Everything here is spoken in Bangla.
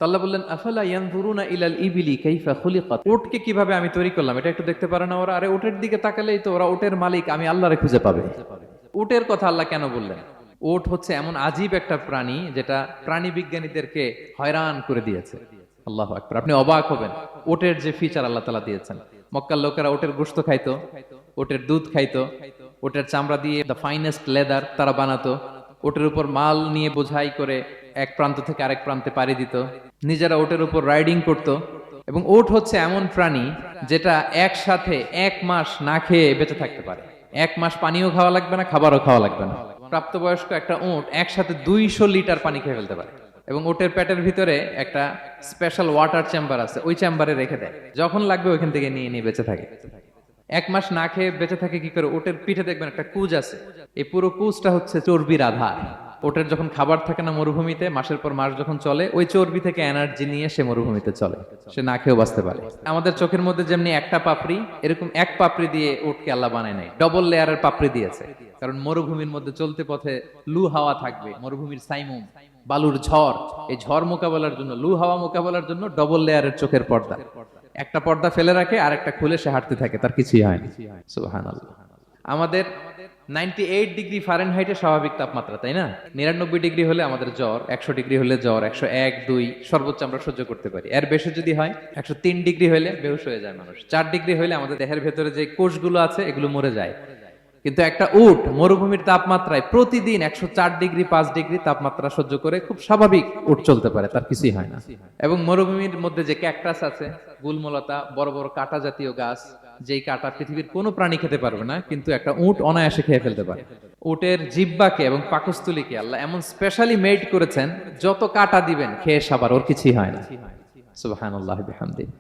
আল্লাহ বললেন আফালা ইয়ানজুরুনা ইলাল ইবিলি কাইফা খুলিকাত। উটকে কিভাবে আমি তৈরি করলাম এটা একটু দেখতে পারে না ওরা? আরে উটের দিকে তাকালেই তো ওরা উটের মালিক আমি আল্লাহরে খুঁজে পাবে। উটের কথা আল্লাহ কেন বললেন? উট হচ্ছে এমন আজীব একটা প্রাণী যেটা প্রাণী বিজ্ঞানীদেরকে হয়রান করে দিয়েছে। আল্লাহু আকবার, আপনি অবাক হবেন উটের যে ফিচার আল্লাহ তাআলা দিয়েছেন। মক্কার লোকেরা উটের গোশত খাইতো, উটের দুধ খাইতো, উটের চামড়া দিয়ে দ্য ফাইনেস্ট লেদার তারা বানাতো, ওটের উপর মাল নিয়ে বোঝাই করে এক প্রান্ত থেকে আরেক প্রান্তে পাড়ি দিত, নিজেরা ওটের উপর রাইডিং করত। এবং ওট হচ্ছে এমন প্রাণী যেটা একসাথে 1 মাস না খেয়ে বেঁচে থাকতে পারে। 1 মাস পানিও খাওয়া লাগবে না, খাবারও খাওয়া লাগবে না। প্রাপ্তবয়স্ক একটা ওট একসাথে 200 লিটার পানি খেয়ে ফেলতে পারে। এবং ওটের পেটের ভিতরে একটা স্পেশাল ওয়াটার চেম্বার আছে, ওই চেম্বারে রেখে দেয়, যখন লাগবে ওইখান থেকে নিয়ে নিয়ে বেঁচে থাকে। 1 মাস না খেয়ে বেঁচে থাকে কি করে? ওটের পিঠে দেখবেন একটা কুজ আছে, এই পুরো কুজটা হচ্ছে চর্বির আধার। ওটের যখন খাবার থাকে না মরুভূমিতে, মাসের পর মাস যখন চলে, ওই চর্বি থেকে এনার্জি নিয়ে সে মরুভূমিতে চলে, সে না খেয়েও বাঁচতে পারে। আমাদের চোখের মধ্যে যেমনি একটা পাপড়ি, এরকম এক পাপড়ি দিয়ে উটকে আল্লাহ বানায় নাই, ডবল লেয়ারের পাপড়ি দিয়েছে। কারণ মরুভূমির মধ্যে চলতে পথে লু হাওয়া থাকবে, মরুভূমির সাইমুম, বালুর ঝড়, এই ঝড় মোকাবেলার জন্য, লু হাওয়া মোকাবেলার জন্য ডবল লেয়ারের চোখের পর্দা। একটা পর্দা ফেলে রাখে আর একটা খুলে সে হাঁটতে থাকে, তার কিছুই হয় না। সুবহানাল্লাহ। আমাদের 98 ডিগ্রি ফারেনহাইটে স্বাভাবিক তাপমাত্রা, তাই না? 99 ডিগ্রি হলে আমাদের জ্বর, 100 ডিগ্রি হলে জ্বর, 101, 2 সর্বোচ্চ আমরা সহ্য করতে পারি। এর বেশি যদি হয়, 103 ডিগ্রি হলে বেহুশ হয়ে যায় মানুষ। 4 ডিগ্রি হলে আমাদের দেহের ভেতরে যে কোষগুলো আছে এগুলো মরে যায়। কিন্তু একটা উট মরুভূমির তাপমাত্রায় প্রতিদিন 104 ডিগ্রি 5 ডিগ্রি তাপমাত্রা সহ্য করে খুব স্বাভাবিক উট চলতে পারে, তার কিছুই হয় না। এবং মরুভূমির মধ্যে যে ক্যাকটাস আছে, গুলমলতা, বড় বড় কাঁটা জাতীয় গাছ, যেই কাঁটা পৃথিবীর কোনো প্রাণী খেতে পারবে না, কিন্তু একটা উট অনায়াসে খেয়ে ফেলতে পারে। উটের জিহ্বাকে এবং পাকস্থলীকে আল্লাহ এমন স্পেশালি মেড করেছেন, যত কাঁটা দিবেন খেয়ে সাবার, ওর কিছুই হয় না। সুবহানাল্লাহি বিহামদিহি।